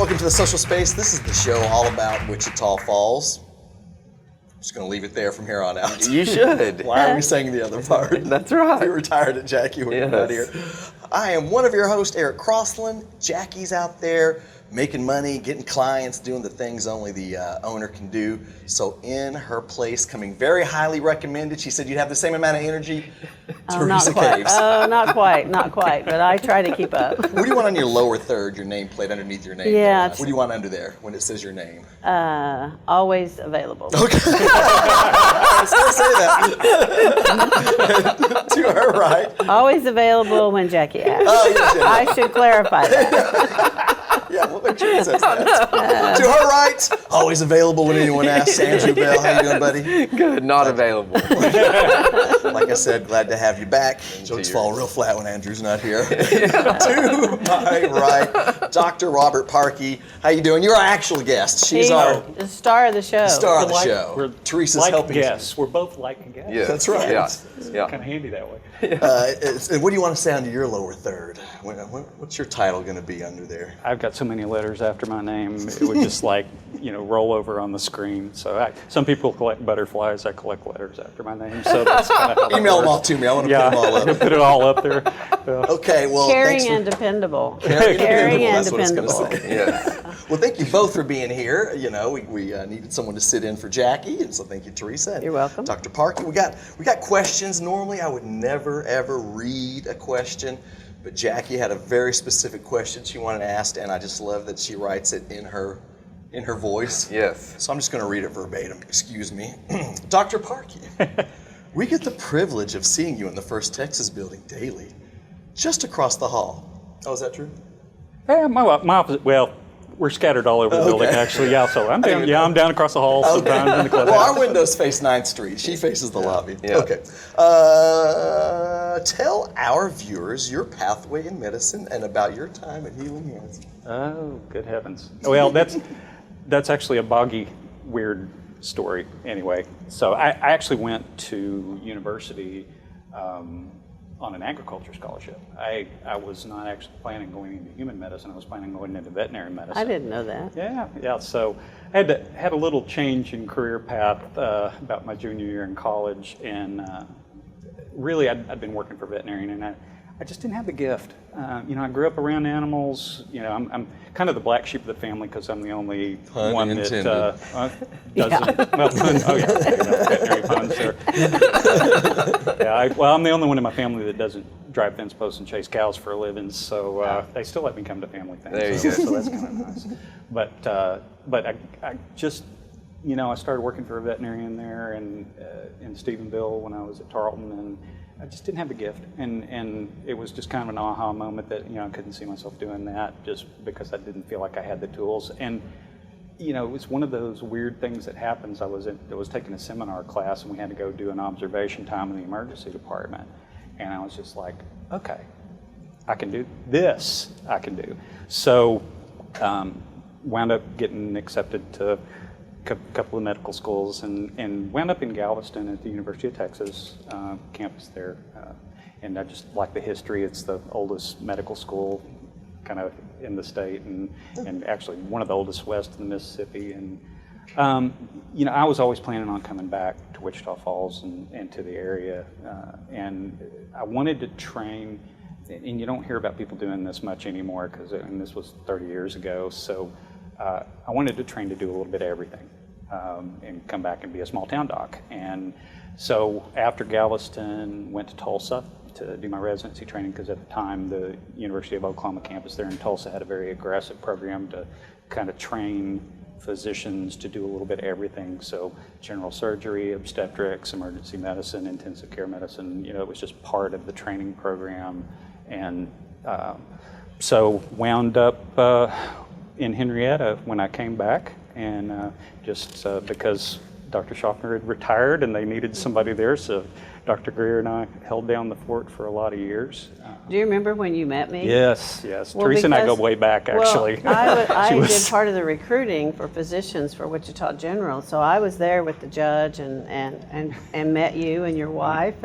welcome to the Social Space. This is the show all about Wichita Falls. I'm just going to leave it there from here on out. You should. Why are we saying the other part? That's right. We retired at Jackie when you're not here. I am one of your hosts, Eric Crossland. Jackie's out there making money, getting clients, doing the things only the owner can do. So in her place, coming very highly recommended, she said you'd have the same amount of energy, Teresa Caves. Not quite, but I try to keep up. What do you want on your lower third, your nameplate underneath your name? Yeah. What do you want under there when it says your name? Always available. Okay. I was going to say that. To her right. Always available when Jackie asks. Oh, yes. I should clarify that. Yeah, we'll make sure it says that. To her right, always available when anyone asks. Andrew Bell, how you doing, buddy? Good, not available. Like I said, glad to have you back. Jokes fall real flat when Andrew's not here. To my right, Dr. Robert Parkey. How you doing? You're our actual guest. She's our the star of the show. star of the show. We're Teresa's like helping. guests. We're both like guests. Yeah. That's right. Yeah. Kind of handy that way. And what do you want to say under your lower third? What's your title going to be under there? I've got so many letters after my name, it would just roll over on the screen. So some people collect butterflies. I collect letters after my name. So that's kind of how that Email them all works. to me. I want to put them all up. Put it all up there. Okay, well, Caring thanks and dependable. Caring and that's what it's gonna dependable. say. Yes. Well, thank you both for being here. You know, we needed someone to sit in for Jackie, and so thank you, Teresa. And You're welcome. Dr. Parkey. We got questions. Normally, I would never ever read a question, but Jackie had a very specific question she wanted to ask, and I just love that she writes it in her voice. Yes. So I'm just going to read it verbatim. Excuse me, Dr. Parkey. We get the privilege of seeing you in the First Texas building daily, just across the hall. Oh, is that true? Yeah, my office. Well, we're scattered all over the building, actually. Yeah, so I'm down. Yeah, I'm down across the hall. Sometimes in the clubhouse. Well, our windows face 9th Street. She faces the lobby. Yeah. Okay. Tell our viewers your pathway in medicine and about your time at Healing Hands. Oh, good heavens. Well, that's actually a boggy, weird story anyway. So I actually went to university on an agriculture scholarship. I was not actually planning on going into human medicine. I was planning on going into veterinary medicine. I didn't know that. Yeah. So I had a little change in career path about my junior year in college, and really I'd been working for a veterinarian, and I just didn't have the gift. I grew up around animals. I'm kind of the black sheep of the family because I'm the only one that doesn't. Well, veterinary puns there. I'm the only one in my family that doesn't drive fence posts and chase cows for a living. So they still let me come to family things. There you so go. that's kind of nice. But I just. I started working for a veterinarian there in Stephenville when I was at Tarleton, and I just didn't have the gift. And it was just kind of an aha moment that, I couldn't see myself doing that just because I didn't feel like I had the tools. And, it was one of those weird things that happens. I was taking a seminar class, and we had to go do an observation time in the emergency department. And I was just like, okay, I can do this. I can do. So wound up getting accepted to couple of medical schools and wound up in Galveston at the University of Texas campus there. And I just like the history. It's the oldest medical school kind of in the state and actually one of the oldest west of the Mississippi. And, I was always planning on coming back to Wichita Falls and to the area. And I wanted to train, and you don't hear about people doing this much anymore and this was 30 years ago. So I wanted to train to do a little bit of everything and come back and be a small town doc. And so after Galveston, went to Tulsa to do my residency training because at the time the University of Oklahoma campus there in Tulsa had a very aggressive program to kind of train physicians to do a little bit of everything. So general surgery, obstetrics, emergency medicine, intensive care medicine, it was just part of the training program. And so wound up in Henrietta when I came back, and just because Dr. Schaffner had retired and they needed somebody there, so Dr. Greer and I held down the fort for a lot of years. Do you remember when you met me? Yes. Well, Teresa and I go way back, actually. Well, I did part of the recruiting for physicians for Wichita General, so I was there with the judge and met you and your wife,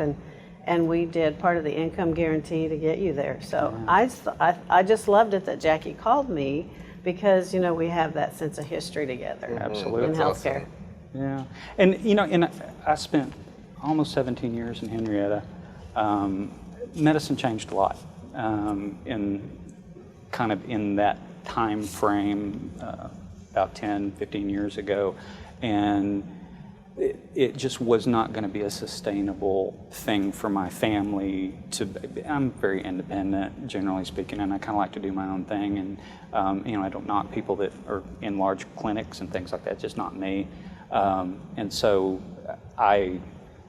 and we did part of the income guarantee to get you there. So I just loved it that Jackie called me because, we have that sense of history together. Absolutely. In That's healthcare. Yeah, and I spent almost 17 years in Henrietta. Medicine changed a lot in that time frame about 10, 15 years ago, and it just was not going to be a sustainable thing for my family I'm very independent, generally speaking, and I kind of like to do my own thing, and I don't knock people that are in large clinics and things like that. It's just not me. And so I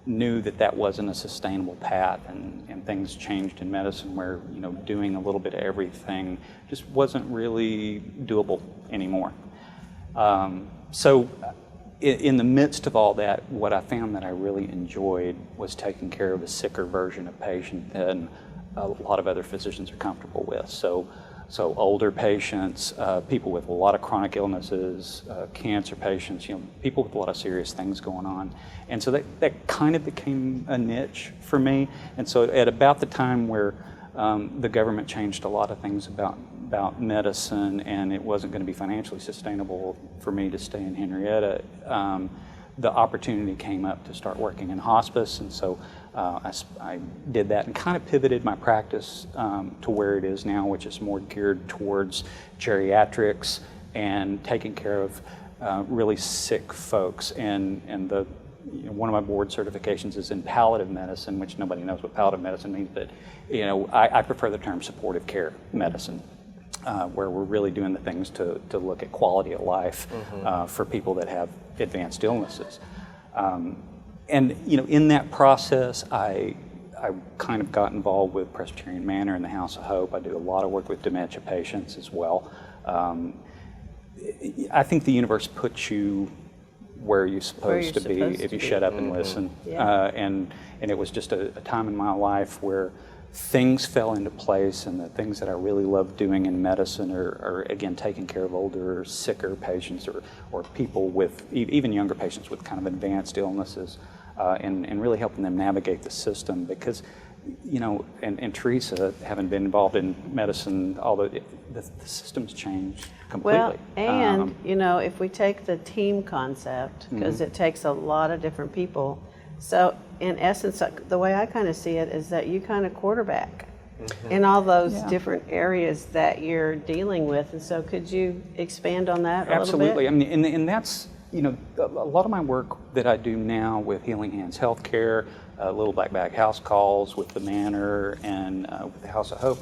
knew that wasn't a sustainable path, and things changed in medicine where, doing a little bit of everything just wasn't really doable anymore. So in the midst of all that, what I found that I really enjoyed was taking care of a sicker version of patient than a lot of other physicians are comfortable with. So older patients, people with a lot of chronic illnesses, cancer patients, people with a lot of serious things going on. And so that kind of became a niche for me. And so at about the time where the government changed a lot of things about medicine, and it wasn't going to be financially sustainable for me to stay in Henrietta, the opportunity came up to start working in hospice, and so I did that and kind of pivoted my practice to where it is now, which is more geared towards geriatrics and taking care of really sick folks. And one of my board certifications is in palliative medicine, which nobody knows what palliative medicine means, but I prefer the term supportive care medicine. Where we're really doing the things to look at quality of life for people that have advanced illnesses. And in that process, I kind of got involved with Presbyterian Manor and the House of Hope. I do a lot of work with dementia patients as well. I think the universe puts you where you're supposed to be if you shut up and listen. Yeah. And it was just a time in my life where things fell into place, and the things that I really love doing in medicine are again, taking care of older, sicker patients or people with, even younger patients with kind of advanced illnesses, and really helping them navigate the system. Because, and Teresa, having been involved in medicine, although the system's changed completely. Well, and, if we take the team concept, because it takes a lot of different people, so in essence, the way I kind of see it is that you kind of quarterback in all those different areas that you're dealing with. And so could you expand on that a Absolutely. little bit? I mean, and that's, a lot of my work that I do now with Healing Hands Healthcare, Little Black Bag House Calls with the Manor and with the House of Hope,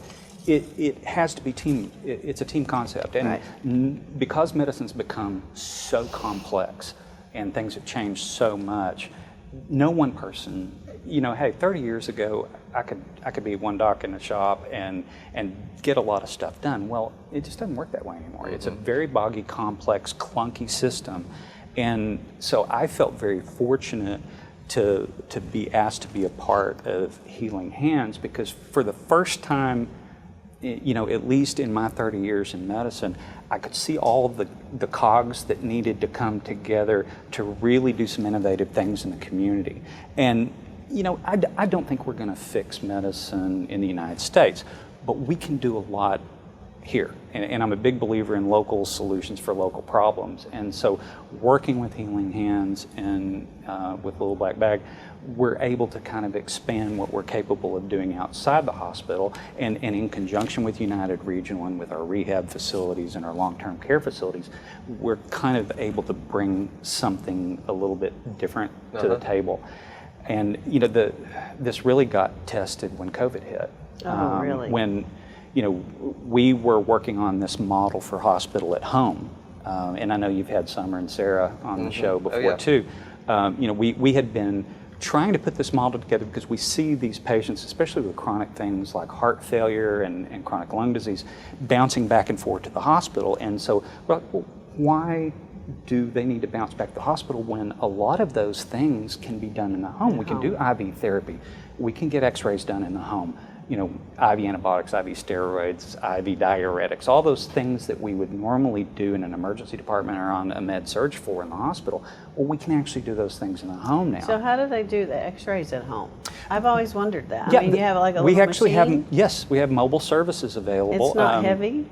it has to be team. It's a team concept. And because medicine's become so complex and things have changed so much, no one person, hey, 30 years ago, I could be one doc in a shop and get a lot of stuff done. Well, it just doesn't work that way anymore. It's a very boggy, complex, clunky system. And so I felt very fortunate to be asked to be a part of Healing Hands, because for the first time, at least in my 30 years in medicine, I could see all of the cogs that needed to come together to really do some innovative things in the community. And, I don't think we're going to fix medicine in the United States, but we can do a lot here. And I'm a big believer in local solutions for local problems. And so working with Healing Hands and with Little Black Bag, we're able to kind of expand what we're capable of doing outside the hospital, and in conjunction with United Regional and with our rehab facilities and our long-term care facilities, we're kind of able to bring something a little bit different to the table. And this really got tested when COVID hit. Oh, really? When we were working on this model for hospital at home, and I know you've had Summer and Sarah on the show before too. We had been trying to put this model together because we see these patients, especially with chronic things like heart failure and chronic lung disease, bouncing back and forth to the hospital. And so, well, why do they need to bounce back to the hospital when a lot of those things can be done in the home? We can do IV therapy. We can get x-rays done in the home. IV antibiotics, IV steroids, IV diuretics, all those things that we would normally do in an emergency department or on a med surg for in the hospital, well, we can actually do those things in the home now. So how do they do the x-rays at home? I've always wondered that. Yeah, I mean, you have like a we little actually machine? have, yes, we have mobile services available. It's not heavy?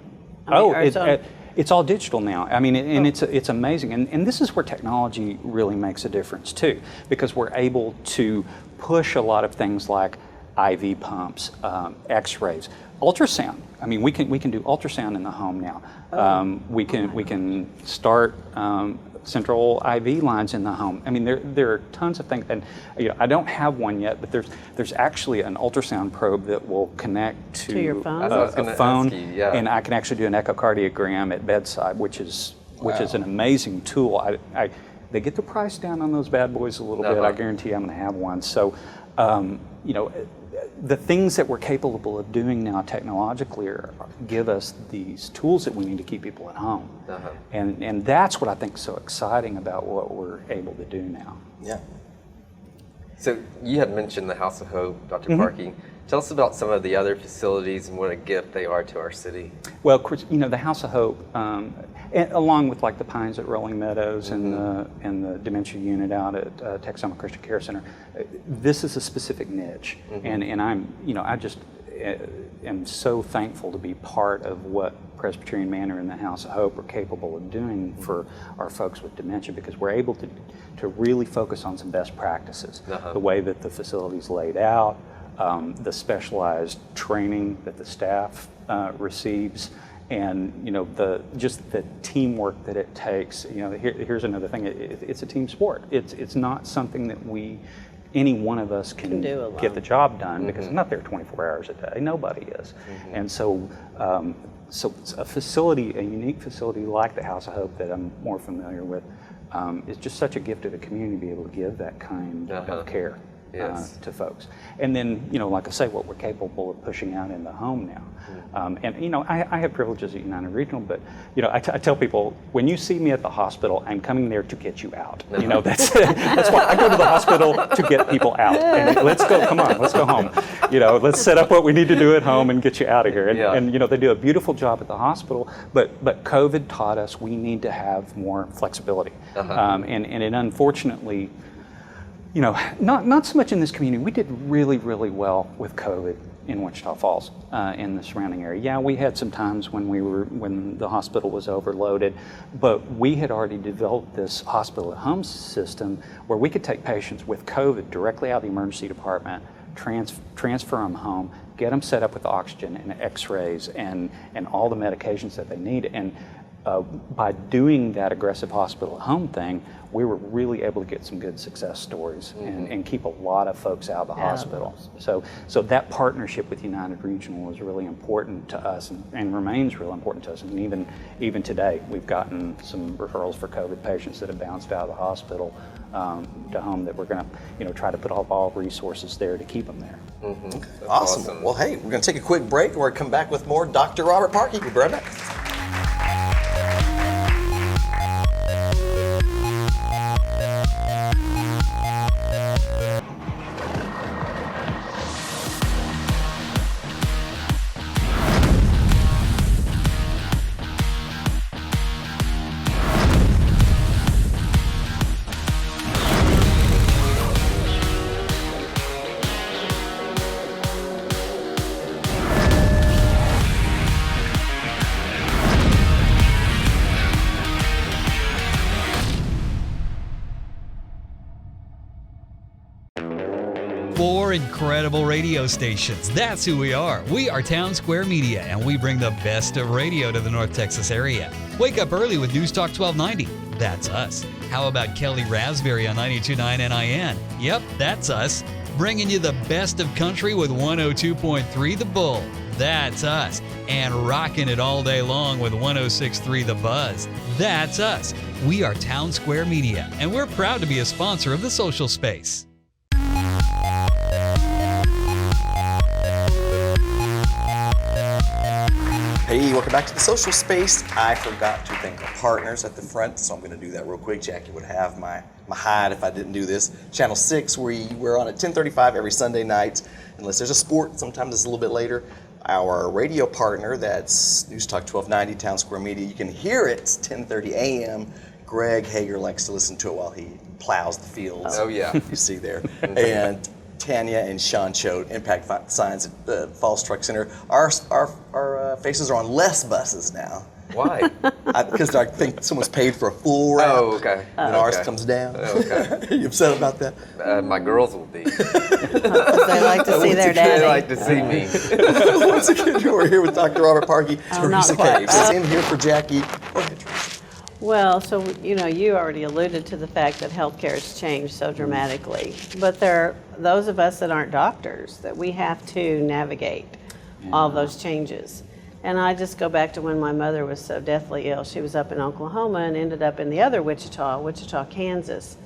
It's all digital now. I mean, and it's amazing. And this is where technology really makes a difference too, because we're able to push a lot of things like IV pumps, X-rays, ultrasound. I mean, we can do ultrasound in the home now. We can start central IV lines in the home. I mean, there are tons of things, and I don't have one yet, but there's actually an ultrasound probe that will connect to your phone? a phone, and I can actually do an echocardiogram at bedside, which is an amazing tool. They get the price down on those bad boys a little bit. I guarantee I'm going to have one. So, the things that we're capable of doing now technologically give us these tools that we need to keep people at home. And that's what I think is so exciting about what we're able to do now. Yeah. So you had mentioned the House of Hope, Dr. Parkey. Tell us about some of the other facilities and what a gift they are to our city. Well, of course, the House of Hope, along with like the Pines at Rolling Meadows and the dementia unit out at 𝘀𝗂𝗿𝗄 Christian Care Center, this is a specific niche, and I'm, I just am so thankful to be part of what Presbyterian Manor and the House of Hope are capable of doing for our folks with dementia, because we're able to really focus on some best practices, the way that the facility's laid out, the specialized training that the staff receives, and the teamwork that it takes. Here's another thing: it's a team sport. It's not something that any one of us can get the job done, because I'm not there 24 hours a day. Nobody is, and so a unique facility like the House of Hope that I'm more familiar with, is just such a gift to the community to be able to give that kind of care. To folks. And then, like I say, what we're capable of pushing out in the home now. And, I have privileges at United Regional, but, I tell people, when you see me at the hospital, I'm coming there to get you out. That's why I go to the hospital, to get people out. And let's go home. Let's set up what we need to do at home and get you out of here. And they do a beautiful job at the hospital, but COVID taught us we need to have more flexibility. And it unfortunately, not so much in this community. We did really, really well with COVID in Wichita Falls, in the surrounding area. Yeah, we had some times when the hospital was overloaded, but we had already developed this hospital at home system where we could take patients with COVID directly out of the emergency department, transfer them home, get them set up with oxygen and X-rays and all the medications that they need. And by doing that aggressive hospital at home thing, we were really able to get some good success stories and keep a lot of folks out of the hospital. So that partnership with United Regional was really important to us and remains real important to us. And even today, we've gotten some referrals for COVID patients that have bounced out of the hospital to home that we're going to try to put all resources there to keep them there. Awesome. Well, hey, we're going to take a quick break. We're going to come back with more Dr. Robert Parkey. We'll be right back. Four incredible radio stations. That's who we are. We are Townsquare Media, and we bring the best of radio to the North Texas area. Wake up early with NewsTalk 1290. That's us. How about Kelly Raspberry on 92.9 NIN? Yep, that's us. Bringing you the best of country with 102.3 The Bull. That's us. And rocking it all day long with 106.3 The Buzz. That's us. We are Townsquare Media, and we're proud to be a sponsor of the social space. Hey, welcome back to the social space. I forgot to thank my partners at the front, so I'm going to do that real quick. Jackie would have my hide if I didn't do this. Channel 6, we're on at 10:35 every Sunday night, unless there's a sport. Sometimes it's a little bit later. Our radio partner, that's NewsTalk 1290, Townsquare Media. You can hear it, 10:30 a.m. Greg Hoegger likes to listen to it while he plows the fields. Oh, yeah. You see there. And Tanya and Sean Choate, Impact Signs at the Falls Truck Center. Our faces are on less buses now. Why? Because I think someone's paid for a full wrap. Oh, okay. And ours comes down. Okay. You upset about that? My girls will be. They like to see their They daddy. like to see me. Once again, we're here with Dr. Robert Parkey, not Teresa quite. Caves. In here for Jackie. Go ahead, Teresa. Well, so, you already alluded to the fact that healthcare has changed so dramatically. But there are those of us that aren't doctors that we have to navigate all those changes. And I just go back to when my mother was so deathly ill. She was up in Oklahoma and ended up in the other Wichita, Kansas.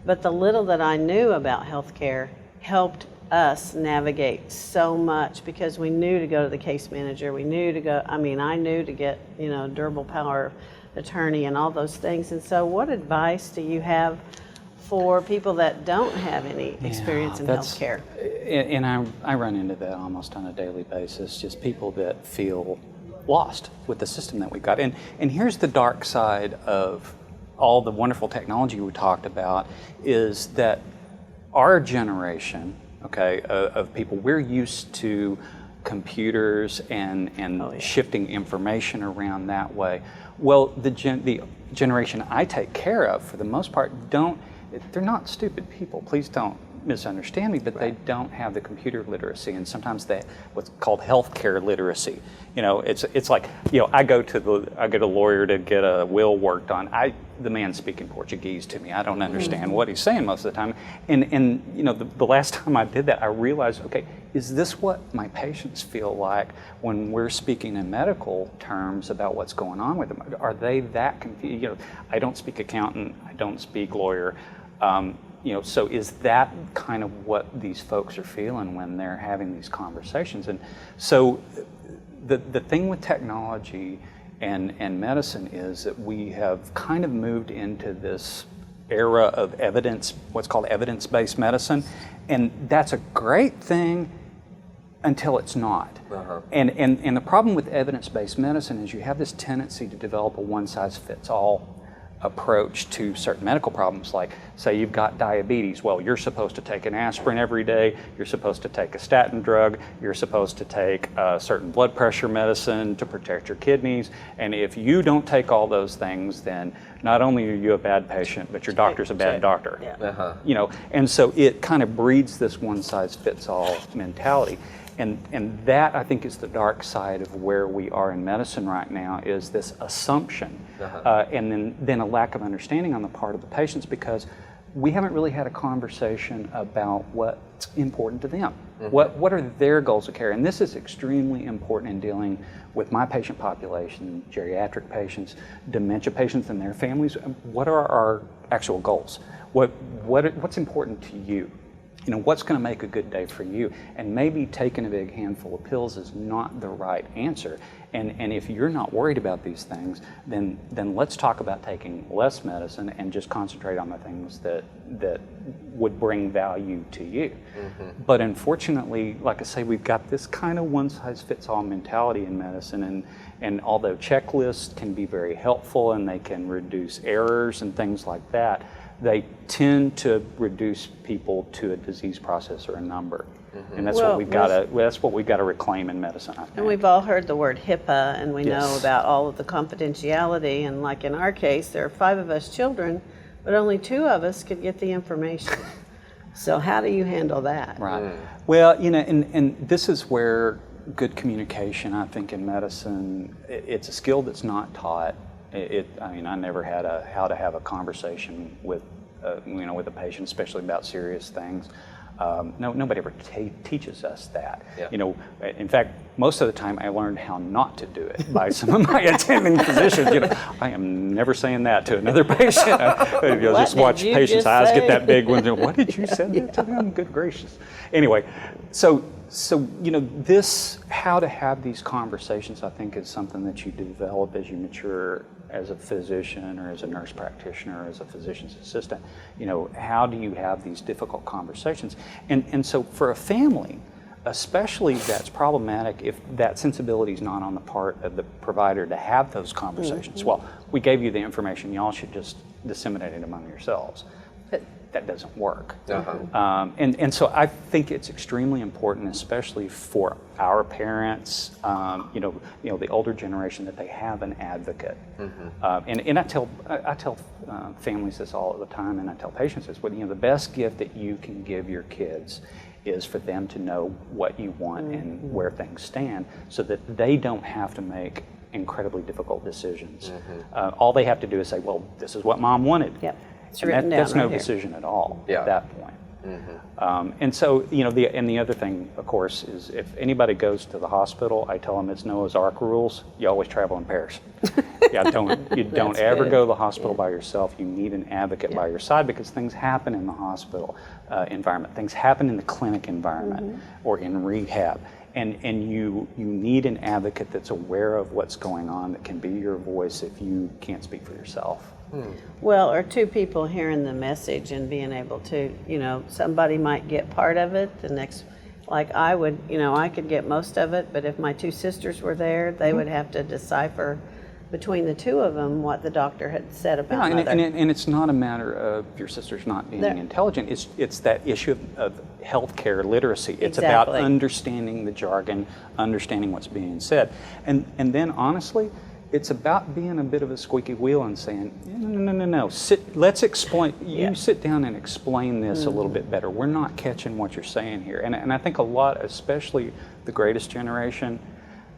But the little that I knew about healthcare helped us navigate so much because we knew to go to the case manager. We knew to go, I knew to get, 𝗀𝗵𝗆 attorney and all those things. And so what advice do you have for people that don't have any experience in healthcare? And I run into that almost on a daily basis, just people that feel lost with the system that we've got. And here's the dark side of all the wonderful technology we talked about, is that our generation, of people, we're used to computers and shifting information around that way. Well, the generation I take care of, for the most part, they're not stupid people. Please don't misunderstand me, but they don't have the computer literacy, and sometimes what's called healthcare literacy. It's like, I go to a lawyer to get a will worked on. The man's speaking Portuguese to me. I don't understand what he's saying most of the time. And the last time I did that, I realized, okay, is this what my patients feel like when we're speaking in medical terms about what's going on with them? Are they that confused? I don't speak accountant. I don't speak lawyer. So is that kind of what these folks are feeling when they're having these conversations? And so the thing with technology and medicine is that we have kind of moved into this era of what's called evidence-based medicine, and that's a great thing until it's not. And the problem with evidence-based medicine is you have this tendency to develop a one-size-fits-all approach to certain medical problems. Like, say you've got diabetes. Well, you're supposed to take an aspirin every day, you're supposed to take a statin drug, you're supposed to take a certain blood pressure medicine to protect your kidneys, and if you don't take all those things, then not only are you a bad patient, but your doctor's a bad doctor. And so it kind of breeds this one-size-fits-all mentality. And that, I think, is the dark side of where we are in medicine right now, is this assumption and then a lack of understanding on the part of the patients, because we haven't really had a conversation about what's important to them. What are their goals of care? And this is extremely important in dealing with my patient population, geriatric patients, dementia patients and their families. What are our actual goals? What's important to you? What's going to make a good day for you? And maybe taking a big handful of pills is not the right answer. And if you're not worried about these things, then let's talk about taking less medicine and just concentrate on the things that would bring value to you. But unfortunately, like I say, we've got this kind of one-size-fits-all mentality in medicine, and although checklists can be very helpful and they can reduce errors and things like that, they tend to reduce people to a disease process or a number. And that's what we've got to reclaim in medicine, I think. And we've all heard the word HIPAA, and we know about all of the confidentiality, and like in our case, there are 5 of us children, but only 2 of us could get the information. So how do you handle that? Right. Well, and this is where good communication, I think, in medicine, it's a skill that's not taught. I never had how to have a conversation with a patient, especially about serious things. Nobody ever teaches us that. In fact, most of the time I learned how not to do it by some of my attending physicians. I am never saying that to another patient. Just watch patients' eyes get that big when what did you say that to them? Good gracious. Anyway, so this, how to have these conversations, I think, is something that you develop as you mature as a physician or as a nurse practitioner or as a physician's assistant. How do you have these difficult conversations? And so for a family, especially, that's problematic if that sensibility is not on the part of the provider to have those conversations. Well, we gave you the information, y'all should just disseminate it among yourselves. that doesn't work. Uh-huh. And so I think it's extremely important, especially for our parents, the older generation, that they have an advocate. And I tell families this all the time, and I tell patients this. Well, the best gift that you can give your kids is for them to know what you want and where things stand, so that they don't have to make incredibly difficult decisions. All they have to do is say, well, this is what Mom wanted. Yep. It's And written down that's no right here. decision at all Yeah. at that point. And so, the other thing, of course, is if anybody goes to the hospital, I tell them it's Noah's Ark rules. You always travel in pairs. You don't ever good. go to the hospital by yourself. You need an advocate by your side, because things happen in the hospital environment. Things happen in the clinic environment or in rehab. And you need an advocate that's aware of what's going on, that can be your voice if you can't speak for yourself. Well, or two people hearing the message and being able to, somebody might get part of it, the next, like I would, I could get most of it, but if my two sisters were there, they would have to decipher between the two of them what the doctor had said about Yeah, mother. and it's not a matter of your sister's not being intelligent. It's that issue of healthcare literacy. It's about Exactly. understanding the jargon, understanding what's being said. And then honestly, it's about being a bit of a squeaky wheel and saying, no. Let's explain. You sit down and explain this a little bit better. We're not catching what you're saying here. And I think a lot, especially the greatest generation,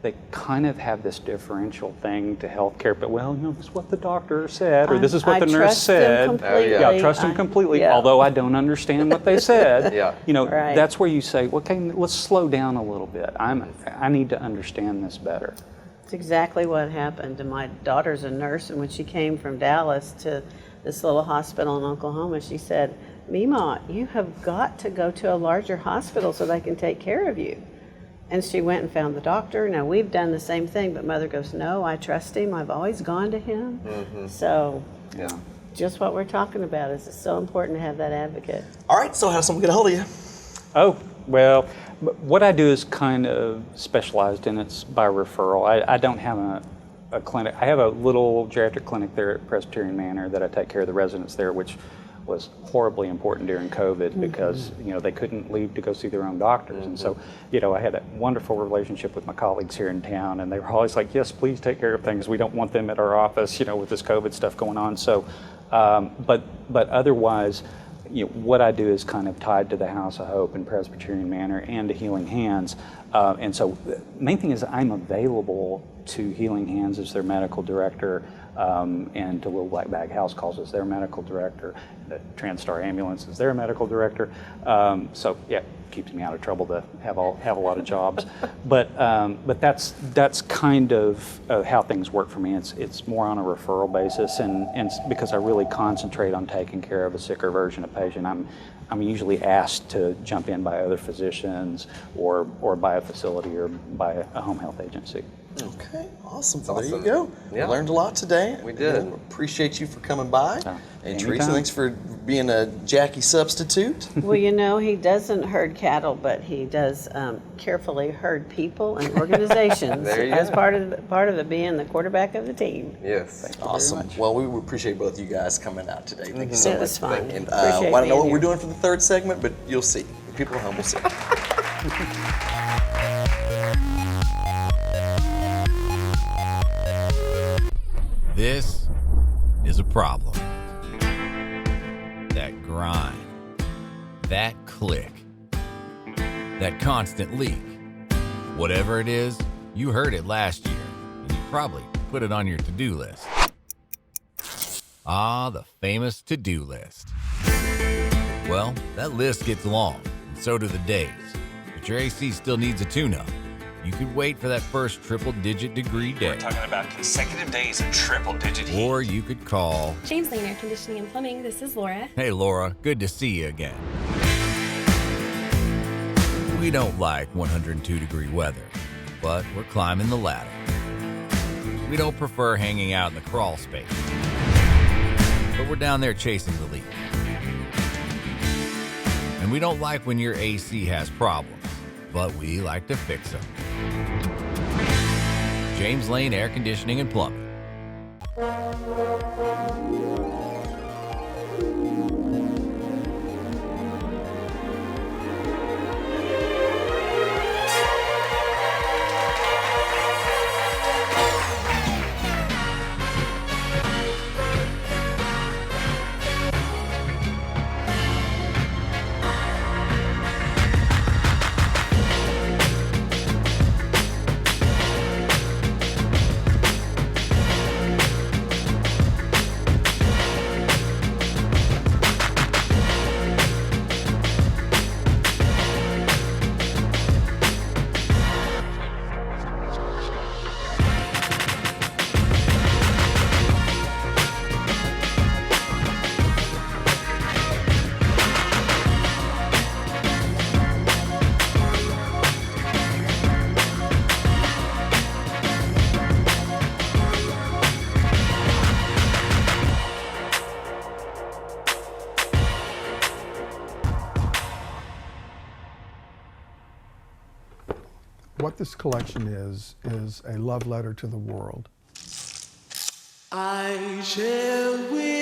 they kind of have this differential thing to healthcare, but this is what the doctor said, or this is what the nurse said. Completely. Trust them completely, Yeah. although I don't understand what they said. Right. That's where you say, okay, let's slow down a little bit. I need to understand this better. It's exactly what happened. And my daughter's a nurse, and when she came from Dallas to this little hospital in Oklahoma, she said, Mima, you have got to go to a larger hospital so they can take care of you. And she went and found the doctor. Now, we've done the same thing, but Mother goes, no, I trust him. I've always gone to him. So just what we're talking about is it's so important to have that advocate. All right, so how does someone get a hold of you? Oh, well, what I do is kind of specialized, and it's by referral. I don't have a clinic. I have a little geriatric clinic there at Presbyterian Manor that I take care of the residents there, which was horribly important during COVID because, they couldn't leave to go see their own doctors. And so, I had a wonderful relationship with my colleagues here in town, and they were always like, yes, please take care of things. We don't want them at our office, with this COVID stuff going on. So, but otherwise, what I do is kind of tied to the House of Hope and Presbyterian Manor and to Healing Hands. And so the main thing is I'm available to Healing Hands as their medical director, and to Little Black Bag House Calls as their medical director. The TransStar Ambulance is their medical director. So yeah, keeps me out of trouble to have a lot of jobs. But that's kind of how things work for me. It's more on a referral basis, and because I really concentrate on taking care of a sicker version of patient, I'm usually asked to jump in by other physicians or by a facility or by a home health agency. Okay, awesome. That's There you awesome. go. Yeah. We learned a lot today. We did. Appreciate you for coming by. And Teresa, anytime. thanks for being a Jackie substitute. Well, he doesn't herd cattle, but he does carefully herd people and organizations There you as go. part of it being the quarterback of the team. Yes. Awesome. Well, we appreciate both you guys coming out today. Thank you so It much. was fun. And Appreciate I don't know being what we're here. doing for the third segment, but you'll see. People at home will see. This is a problem. That grind, that click, that constant leak. Whatever it is, you heard it last year, and you probably put it on your to-do list. Ah, the famous to-do list. Well, that list gets long, and so do the days. But your AC still needs a tune-up. You could wait for that first triple-digit degree day. We're talking about consecutive days of triple-digit heat. Or you could call... James Lane Air Conditioning and Plumbing, this is Laura. Hey Laura, good to see you again. We don't like 102-degree weather, but we're climbing the ladder. We don't prefer hanging out in the crawl space, but we're down there chasing the lead. And we don't like when your AC has problems, but we like to fix them. James Lane Air Conditioning and Plumbing. what this collection is a love letter to the world. I shall win.